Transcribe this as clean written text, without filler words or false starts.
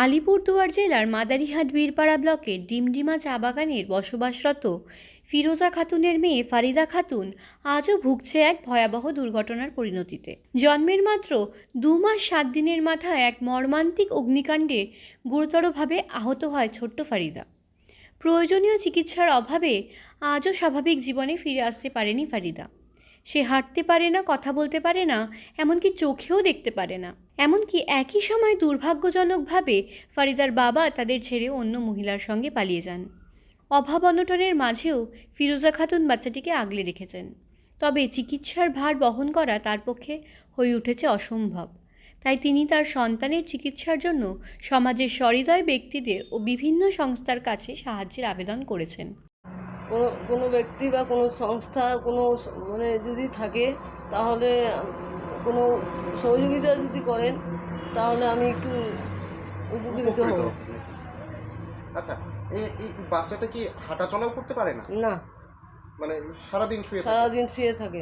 আলিপুরদুয়ার জেলার মাদারিহাট বীরপাড়া ব্লকের ডিমডিমা চা বাগানের বসবাসরত ফিরোজা খাতুনের মেয়ে ফারিদা খাতুন আজও ভুগছে এক ভয়াবহ দুর্ঘটনার পরিণতিতে। জন্মের মাত্র 2 মাস 7 দিনের মাথায় এক মর্মান্তিক অগ্নিকাণ্ডে গুরুতরভাবে আহত হয় ছোট্ট ফারিদা। প্রয়োজনীয় চিকিৎসার অভাবে আজও স্বাভাবিক জীবনে ফিরে আসতে পারেনি ফারিদা। সে হাঁটতে পারে না, কথা বলতে পারে না, এমনকি চোখেও দেখতে পারে না। এমনকি একই সময় দুর্ভাগ্যজনকভাবে ফারিদার বাবা তাদের ছেড়ে অন্য মহিলার সঙ্গে পালিয়ে যান। অভাব অনটনের মাঝেও ফিরোজা খাতুন বাচ্চাটিকে আগলে রেখেছেন। তবে চিকিৎসার ভার বহন করা তার পক্ষে হয়ে উঠেছে অসম্ভব। তাই তিনি তার সন্তানের চিকিৎসার জন্য সমাজের সহৃদয় ব্যক্তিদের ও বিভিন্ন সংস্থার কাছে সাহায্যের আবেদন করেছেন। কোনো ব্যক্তি বা কোনো সংস্থা মানে যদি থাকে, তাহলে কোনো সহযোগিতা যদি করেন, তাহলে আমি একটু উপকৃত হব। আচ্ছা, এই বাচ্চাটা কি হাঁটাচলাও করতে পারে না? না, মানে সারাদিন শুয়ে থাকে? সারাদিন শুয়ে থাকে।